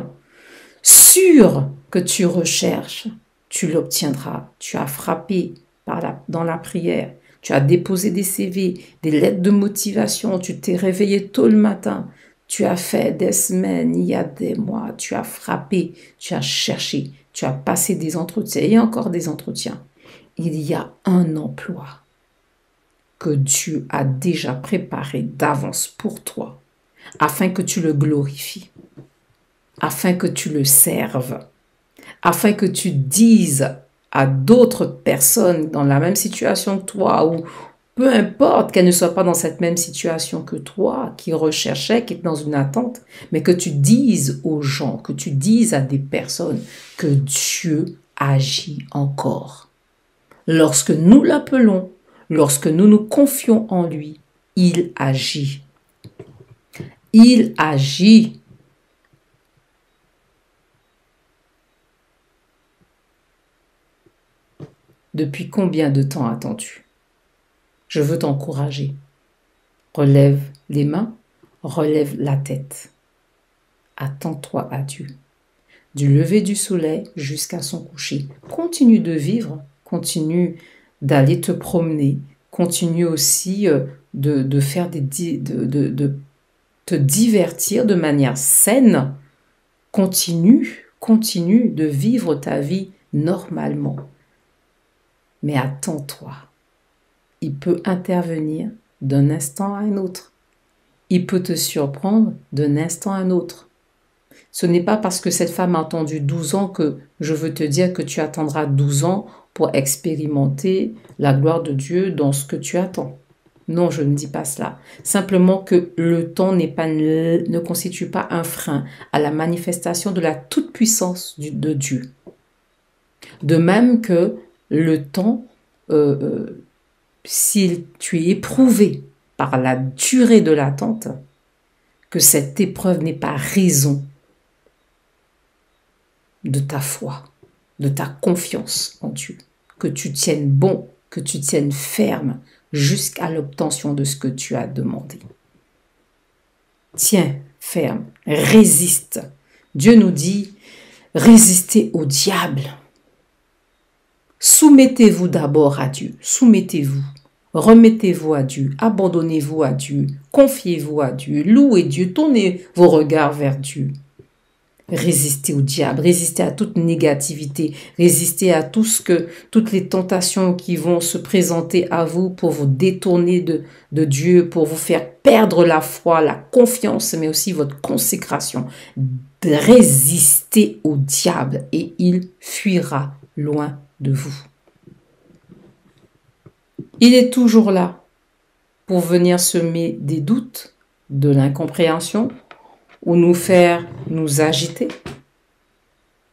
sûr que tu recherches, tu l'obtiendras. Tu as frappé dans la prière, tu as déposé des CV, des lettres de motivation, tu t'es réveillé tôt le matin, tu as fait des semaines, il y a des mois, tu as frappé, tu as cherché, tu as passé des entretiens et encore des entretiens. Il y a un emploi que Dieu a déjà préparé d'avance pour toi, afin que tu le glorifies, afin que tu le serves, afin que tu dises à d'autres personnes dans la même situation que toi, ou peu importe qu'elles ne soient pas dans cette même situation que toi, qui recherchaient, qui est dans une attente, mais que tu dises aux gens, que tu dises à des personnes que Dieu agit encore. Lorsque nous l'appelons, lorsque nous nous confions en lui, il agit. Il agit. Depuis combien de temps attends-tu? Je veux t'encourager. Relève les mains, relève la tête. Attends-toi à Dieu. Du lever du soleil jusqu'à son coucher. Continue de vivre, continue d'aller te promener, continue aussi de faire de te divertir de manière saine. Continue de vivre ta vie normalement. Mais attends-toi. Il peut intervenir d'un instant à un autre. Il peut te surprendre d'un instant à un autre. Ce n'est pas parce que cette femme a attendu 12 ans que je veux te dire que tu attendras 12 ans pour expérimenter la gloire de Dieu dans ce que tu attends. Non, je ne dis pas cela. Simplement que le temps ne constitue pas un frein à la manifestation de la toute-puissance de Dieu. De même que le temps, si tu es éprouvé par la durée de l'attente, que cette épreuve n'est pas raison de ta foi, de ta confiance en Dieu, que tu tiennes bon, que tu tiennes ferme jusqu'à l'obtention de ce que tu as demandé. Tiens ferme, résiste. Dieu nous dit, résistez au diable. Soumettez-vous d'abord à Dieu, soumettez-vous, remettez-vous à Dieu, abandonnez-vous à Dieu, confiez-vous à Dieu, louez Dieu, tournez vos regards vers Dieu. Résistez au diable, résistez à toute négativité, résistez à toutes les tentations qui vont se présenter à vous pour vous détourner de Dieu, pour vous faire perdre la foi, la confiance, mais aussi votre consécration. Résistez au diable et il fuira loin de vous. Il est toujours là pour venir semer des doutes, de l'incompréhension, ou nous faire nous agiter.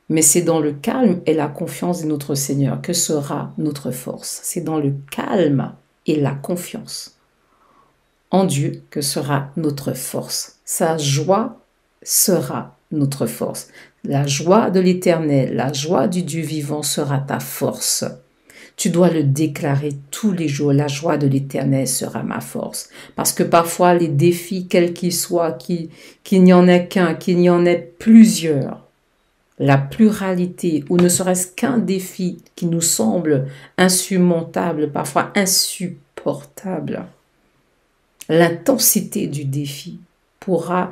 Mais c'est dans le calme et la confiance de notre Seigneur que sera notre force. C'est dans le calme et la confiance en Dieu que sera notre force. Sa joie sera notre force. La joie de l'Éternel, la joie du Dieu vivant sera ta force. Tu dois le déclarer tous les jours. La joie de l'Éternel sera ma force. Parce que parfois, les défis, quels qu'ils soient, qu'il n'y en ait qu'un, qu'il n'y en ait plusieurs, la pluralité, ou ne serait-ce qu'un défi qui nous semble insurmontable, parfois insupportable, l'intensité du défi pourra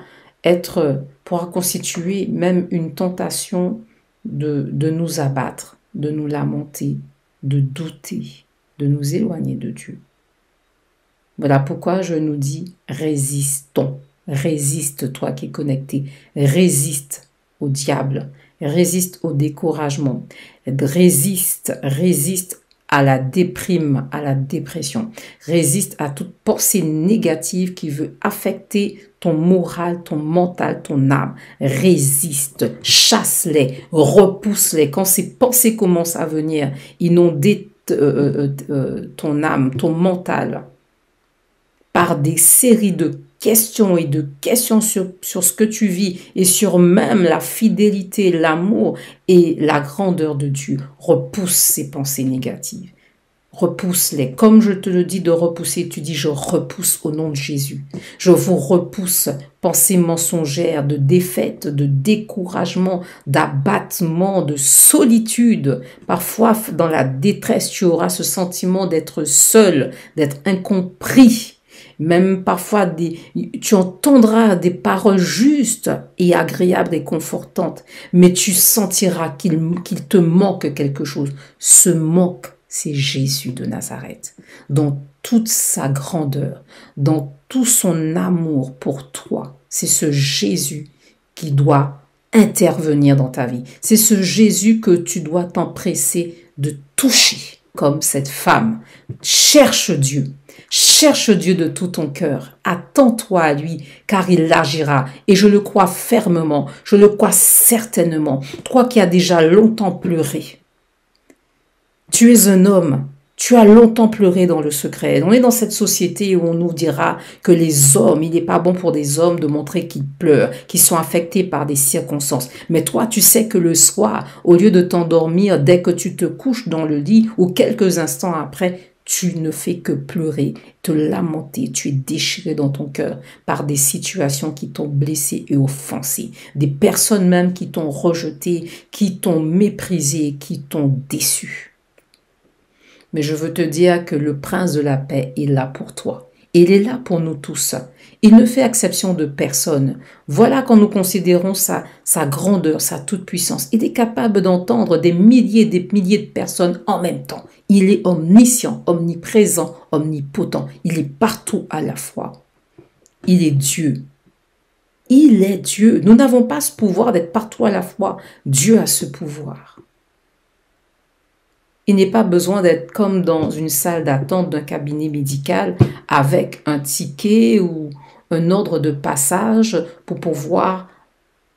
constituer même une tentation de nous abattre, de nous lamenter, de douter, de nous éloigner de Dieu. Voilà pourquoi je nous dis résistons. Résiste, toi qui es connecté. Résiste au diable. Résiste au découragement. Résiste à la déprime, à la dépression. Résiste à toute pensée négative qui veut affecter ton moral, ton mental, ton âme. Résiste, chasse-les, repousse-les. Quand ces pensées commencent à venir, inonder ton âme, ton mental, par des séries de questions et de questions sur ce que tu vis et sur même la fidélité, l'amour et la grandeur de Dieu. Repousse ces pensées négatives. Repousse-les. Comme je te le dis de repousser, tu dis je repousse au nom de Jésus. Je vous repousse pensées mensongères, de défaite, de découragement, d'abattement, de solitude. Parfois, dans la détresse, tu auras ce sentiment d'être seul, d'être incompris. Même parfois, tu entendras des paroles justes et agréables et confortantes, mais tu sentiras qu'il te manque quelque chose. Ce manque, c'est Jésus de Nazareth, dont toute sa grandeur, dans tout son amour pour toi. C'est ce Jésus qui doit intervenir dans ta vie. C'est ce Jésus que tu dois t'empresser de toucher, comme cette femme. Cherche Dieu. Cherche Dieu de tout ton cœur. Attends-toi à lui, car il agira. Et je le crois fermement, je le crois certainement. Toi qui as déjà longtemps pleuré. Tu es un homme. Tu as longtemps pleuré dans le secret. On est dans cette société où on nous dira que les hommes, il n'est pas bon pour des hommes de montrer qu'ils pleurent, qu'ils sont affectés par des circonstances. Mais toi, tu sais que le soir, au lieu de t'endormir dès que tu te couches dans le lit ou quelques instants après, tu ne fais que pleurer, te lamenter. Tu es déchiré dans ton cœur par des situations qui t'ont blessé et offensé. Des personnes même qui t'ont rejeté, qui t'ont méprisé, qui t'ont déçu. Mais je veux te dire que le prince de la paix est là pour toi. Il est là pour nous tous. Il ne fait exception de personne. Voilà quand nous considérons sa grandeur, sa toute-puissance. Il est capable d'entendre des milliers de personnes en même temps. Il est omniscient, omniprésent, omnipotent. Il est partout à la fois. Il est Dieu. Il est Dieu. Nous n'avons pas ce pouvoir d'être partout à la fois. Dieu a ce pouvoir. Il n'est pas besoin d'être comme dans une salle d'attente d'un cabinet médical avec un ticket ou un ordre de passage pour pouvoir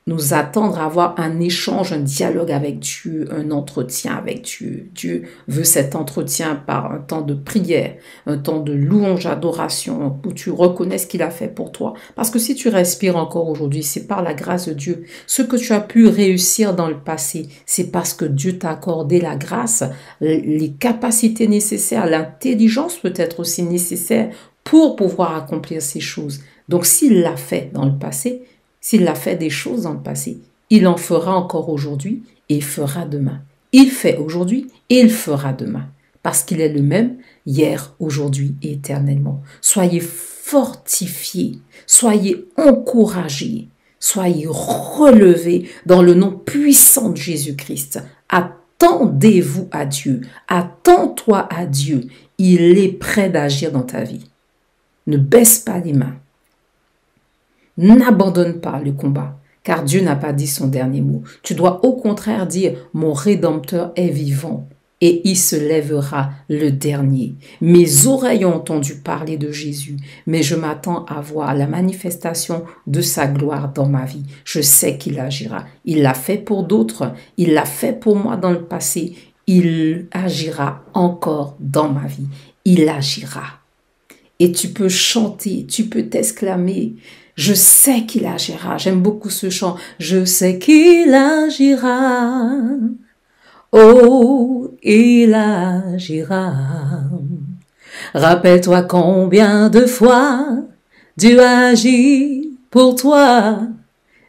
nous attendre à avoir un échange, un dialogue avec Dieu, un entretien avec Dieu. Dieu veut cet entretien par un temps de prière, un temps de louange, adoration, où tu reconnais ce qu'il a fait pour toi. Parce que si tu respires encore aujourd'hui, c'est par la grâce de Dieu. Ce que tu as pu réussir dans le passé, c'est parce que Dieu t'a accordé la grâce, les capacités nécessaires, l'intelligence peut-être aussi nécessaire pour pouvoir accomplir ces choses. Donc s'il l'a fait dans le passé, s'il a fait des choses dans le passé, il en fera encore aujourd'hui et il fera demain. Il fait aujourd'hui et il fera demain. Parce qu'il est le même hier, aujourd'hui et éternellement. Soyez fortifiés, soyez encouragés, soyez relevés dans le nom puissant de Jésus-Christ. Attendez-vous à Dieu, attends-toi à Dieu. Il est prêt d'agir dans ta vie. Ne baisse pas les mains. N'abandonne pas le combat, car Dieu n'a pas dit son dernier mot. Tu dois au contraire dire, mon Rédempteur est vivant et il se lèvera le dernier. Mes oreilles ont entendu parler de Jésus, mais je m'attends à voir la manifestation de sa gloire dans ma vie. Je sais qu'il agira. Il l'a fait pour d'autres, il l'a fait pour moi dans le passé. Il agira encore dans ma vie. Il agira. Et tu peux chanter, tu peux t'exclamer. Je sais qu'il agira. J'aime beaucoup ce chant. Je sais qu'il agira. Oh, il agira. Rappelle-toi combien de fois Dieu agit pour toi.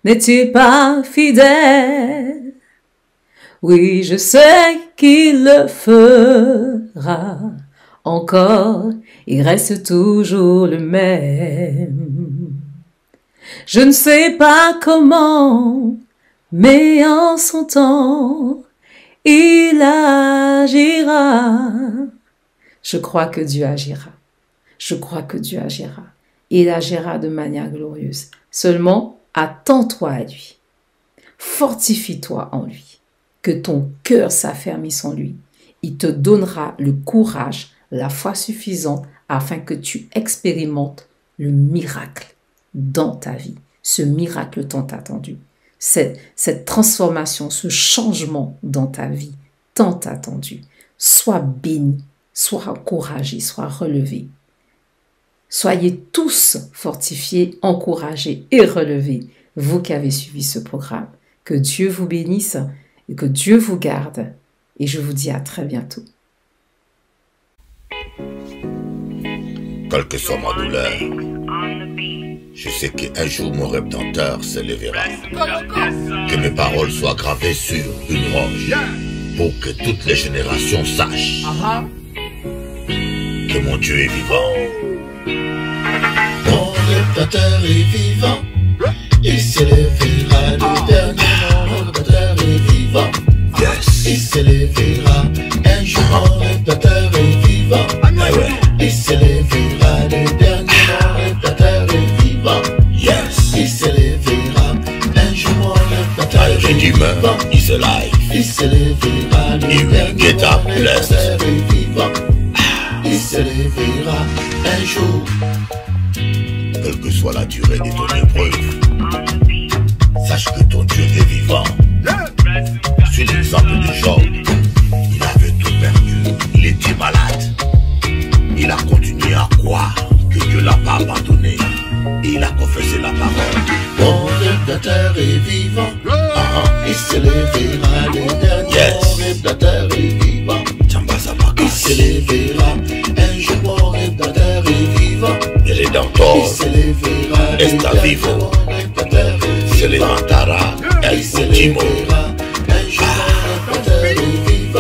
N'es-tu pas fidèle? Oui, je sais qu'il le fera. Encore, il reste toujours le même. Je ne sais pas comment, mais en son temps, il agira. Je crois que Dieu agira. Je crois que Dieu agira. Il agira de manière glorieuse. Seulement, attends-toi à lui. Fortifie-toi en lui. Que ton cœur s'affermisse en lui. Il te donnera le courage, la foi suffisante afin que tu expérimentes le miracle dans ta vie, ce miracle tant attendu, cette transformation, ce changement dans ta vie tant attendu. Sois béni, sois encouragé, sois relevé. Soyez tous fortifiés, encouragés et relevés, vous qui avez suivi ce programme. Que Dieu vous bénisse et que Dieu vous garde. Et je vous dis à très bientôt. Quelle que soit ma douleur, je sais qu'un jour mon Rédempteur se lèvera. Que mes paroles soient gravées sur une roche, pour que toutes les générations sachent que mon Dieu est vivant. Mon Rédempteur est vivant, il se lèvera le dernier. Mon Rédempteur est vivant, il se lèvera. Un jour mon Rédempteur est vivant, il se lèvera. Redeemer is alive. Il s'élèvera, He will get up blessed. Il s'élèvera un jour. Quelle que soit la durée de ton épreuve, sache que ton Dieu est vivant. Suis l'exemple de Job. Il avait tout perdu, il était malade. Il a continué à croire que Dieu l'a pas abandonné. Et il a confessé la parole. Mon rédempteur est vivant. Il s'élèvera le dernier. Yes. Mon rédempteur est vivant. Il s'élèvera un jour. Mon rédempteur est vivant. El Redentor Il s'élèvera está vivo. Mon rédempteur est Se vivant. levantará el Il último. s'élèvera un jour. Mon rédempteur est vivant.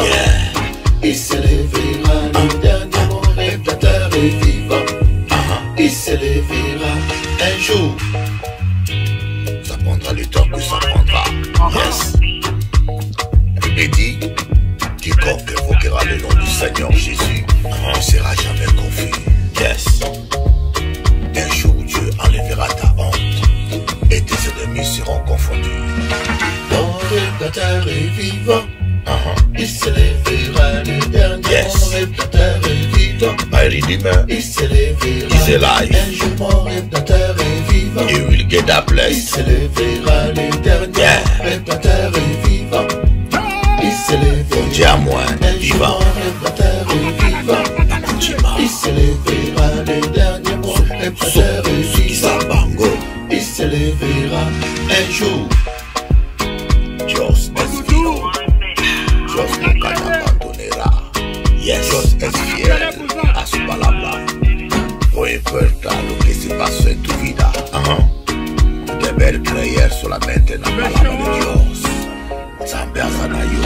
Il s'élèvera le dernier. Mon rédempteur est vivant. Il s'élèvera un jour. Ça prendra le temps que ça prendra. Yes. Il dit, quiconque évoquera le nom du Seigneur Jésus ne sera jamais confus. Yes. Un jour Dieu enlèvera ta honte et tes ennemis seront confondus. Mon rédempteur est vivant. Il s'élèvera le dernier. Yes. Mon rédempteur est vivant. My Redeemer, Il s'élèvera He's alive. un jour. Mon rédempteur est vivant. He will get up Il blessed. s'élèvera le dernier. Yeah. Mon rédempteur est vivant. Il s'élèvera Dieu à moi, un jour. vivant. Mon rédempteur est vivant. Il s'élèvera le dernier. Mon rédempteur est vivant. Bango, Il s'élèvera un jour. Dios es vivo. Dios nunca te abandonará. Yes. Dios es fiel a su palabra. No importa lo que se pasó en tu vida. Deber creer solamente en la palabra de Dios. Zambe Azanayo.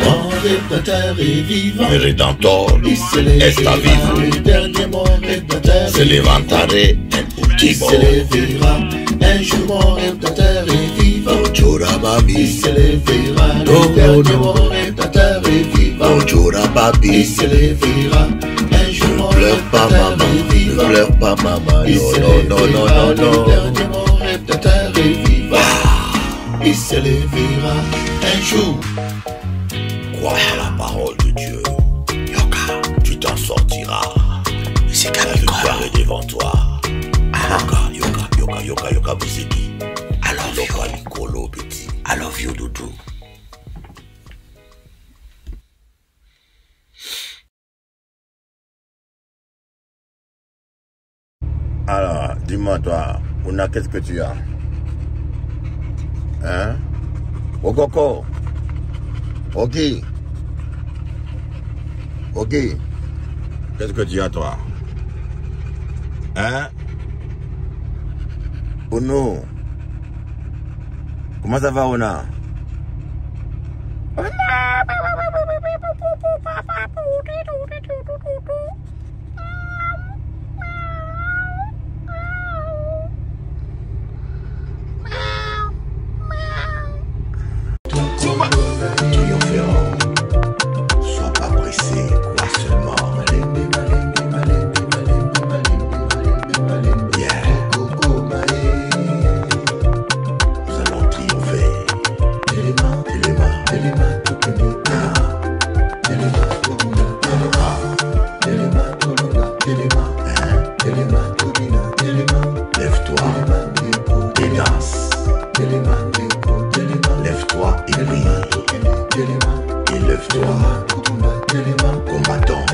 Mon rédempteur est vivant. El Redentor Il está s'élèvera vivo. le dernier. Mon rédempteur Se est vivant. levantaré en Il último. s'élèvera un jour. Mon rédempteur est vivant. Llora Il mami, s'élèvera No, le dernier. no, Mon no. rédempteur est vivant. no llora Il papi. s'élèvera un jour. Ne Mon pleure pas rédempteur maman, est ne vivant. pleure pas maman. Il Non, non, s'élèvera non, non, le non, non. dernier. Mon rédempteur est vivant. Il s'élèvera un jour. Crois à la parole de Dieu. Yoka, tu t'en sortiras. C'est qu'à la victoire est devant toi. Yoka, Boussidi. I love you. Petit. I love you, Doudou. Alors, dis-moi toi, Ouna, qu'est-ce que tu as? Hein? Okoko. Ok. Ok. Qu'est-ce que tu as, toi? Hein? Ono. Comment ça va, Ona? Triompheront. Sois pas pressé, crois seulement. Yeah. Nous allons triompher. Lève-toi et danse. Lève-toi et prie. Et lève-toi, combattant.